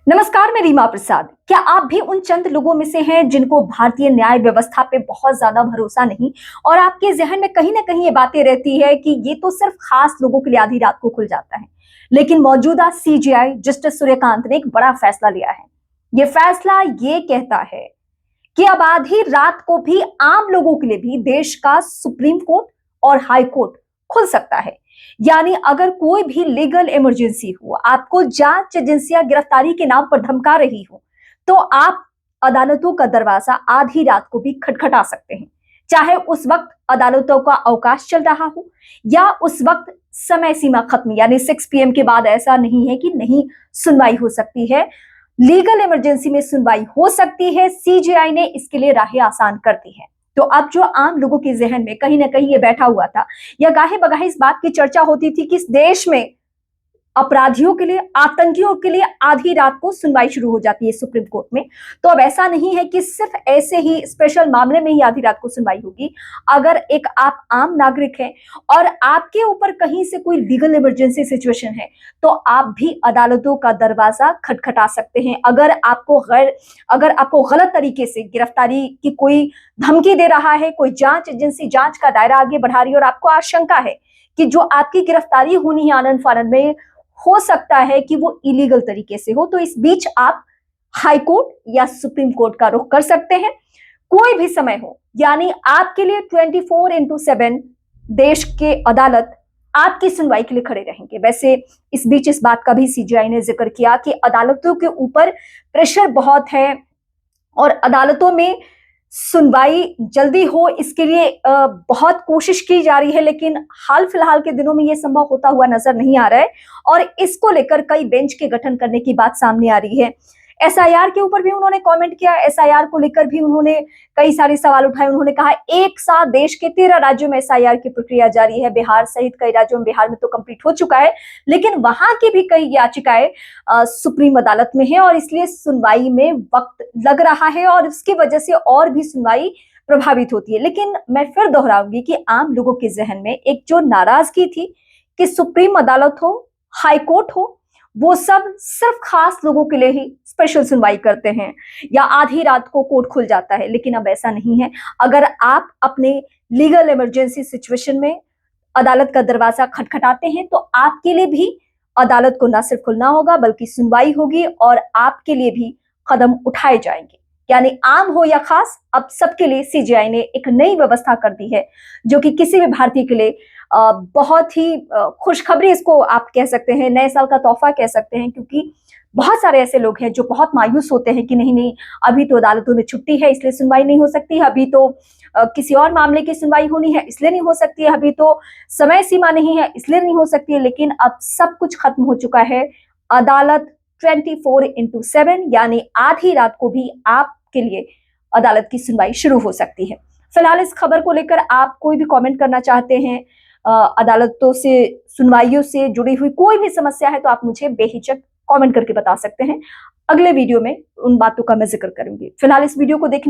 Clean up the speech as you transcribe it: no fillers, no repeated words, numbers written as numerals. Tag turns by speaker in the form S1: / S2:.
S1: नमस्कार, मैं रीमा प्रसाद। क्या आप भी उन चंद लोगों में से हैं जिनको भारतीय न्याय व्यवस्था पे बहुत ज्यादा भरोसा नहीं और आपके जहन में कहीं ना कहीं ये बातें रहती है कि ये तो सिर्फ खास लोगों के लिए आधी रात को खुल जाता है। लेकिन मौजूदा सीजेआई जस्टिस सूर्यकांत ने एक बड़ा फैसला लिया है। ये फैसला ये कहता है कि अब आधी रात को भी आम लोगों के लिए भी देश का सुप्रीम कोर्ट और हाई कोर्ट खुल सकता है। यानी अगर कोई भी लीगल इमरजेंसी हो, आपको जांच एजेंसियां गिरफ्तारी के नाम पर धमका रही हो, तो आप अदालतों का दरवाजा आधी रात को भी खटखटा सकते हैं। चाहे उस वक्त अदालतों का अवकाश चल रहा हो या उस वक्त समय सीमा खत्म, यानी 6 PM के बाद ऐसा नहीं है कि नहीं सुनवाई हो सकती है। लीगल इमरजेंसी में सुनवाई हो सकती है। सीजेआई ने इसके लिए राहें आसान कर दी है। तो अब जो आम लोगों के जहन में कहीं ना कहीं ये बैठा हुआ था या गाहे बगाहे इस बात की चर्चा होती थी कि इस देश में अपराधियों के लिए, आतंकियों के लिए आधी रात को सुनवाई शुरू हो जाती है सुप्रीम कोर्ट में, तो अब ऐसा नहीं है कि सिर्फ ऐसे ही स्पेशल मामले में ही आधी रात को सुनवाई होगी। अगर एक आप आम नागरिक हैं और आपके ऊपर कहीं से कोई लीगल इमरजेंसी सिचुएशन है, तो आप भी अदालतों का दरवाजा खटखटा सकते हैं। अगर आपको गलत तरीके से गिरफ्तारी की कोई धमकी दे रहा है, कोई जांच एजेंसी जांच का दायरा आगे बढ़ा रही है और आपको आशंका है कि जो आपकी गिरफ्तारी होनी है आनन फानन में, हो सकता है कि वो इलीगल तरीके से हो, तो इस बीच आप हाई कोर्ट या सुप्रीम कोर्ट का रुख कर सकते हैं। कोई भी समय हो, यानी आपके लिए 24/7 देश के अदालत आपकी सुनवाई के लिए खड़े रहेंगे। वैसे इस बीच इस बात का भी सीजेआई ने जिक्र किया कि अदालतों के ऊपर प्रेशर बहुत है और अदालतों में सुनवाई जल्दी हो, इसके लिए बहुत कोशिश की जा रही है, लेकिन हाल फिलहाल के दिनों में यह संभव होता हुआ नजर नहीं आ रहा है और इसको लेकर कई बेंच के गठन करने की बात सामने आ रही है। एसआईआर के ऊपर भी उन्होंने कमेंट किया। एसआईआर को लेकर भी उन्होंने कई सारे सवाल उठाए। उन्होंने कहा एक साथ देश के 13 राज्यों में एसआईआर की प्रक्रिया जारी है। बिहार सहित कई राज्यों में, बिहार में तो कंप्लीट हो चुका है, लेकिन वहां की भी कई याचिकाएं सुप्रीम अदालत में है और इसलिए सुनवाई में वक्त लग रहा है और उसकी वजह से और भी सुनवाई प्रभावित होती है। लेकिन मैं फिर दोहराऊंगी कि आम लोगों के जहन में एक जो नाराजगी थी कि सुप्रीम अदालत हो, हाई कोर्ट हो, वो सब सिर्फ खास लोगों के लिए ही स्पेशल सुनवाई करते हैं या आधी रात को कोर्ट खुल जाता है, लेकिन अब ऐसा नहीं है। अगर आप अपने लीगल इमरजेंसी सिचुएशन में अदालत का दरवाजा खटखटाते हैं, तो आपके लिए भी अदालत को न सिर्फ खुलना होगा बल्कि सुनवाई होगी और आपके लिए भी कदम उठाए जाएंगे। यानी आम हो या खास, अब सबके लिए सीजेआई ने एक नई व्यवस्था कर दी है, जो कि किसी भी भारतीय के लिए बहुत ही खुशखबरी इसको आप कह सकते हैं, नए साल का तोहफा कह सकते हैं, क्योंकि बहुत सारे ऐसे लोग हैं जो बहुत मायूस होते हैं कि नहीं नहीं, अभी तो अदालतों में छुट्टी है इसलिए सुनवाई नहीं हो सकती है, अभी तो किसी और मामले की सुनवाई होनी है इसलिए नहीं हो सकती है, अभी तो समय सीमा नहीं है इसलिए नहीं हो सकती है। लेकिन अब सब कुछ खत्म हो चुका है। अदालत 24/7 यानी आधी रात को भी आपके लिए अदालत की सुनवाई शुरू हो सकती है। फिलहाल इस खबर को लेकर आप कोई भी कमेंट करना चाहते हैं, अदालतों से, सुनवाइयों से जुड़ी हुई कोई भी समस्या है, तो आप मुझे बेहिचक कमेंट करके बता सकते हैं। अगले वीडियो में उन बातों का मैं जिक्र करूंगी। फिलहाल इस वीडियो को देखने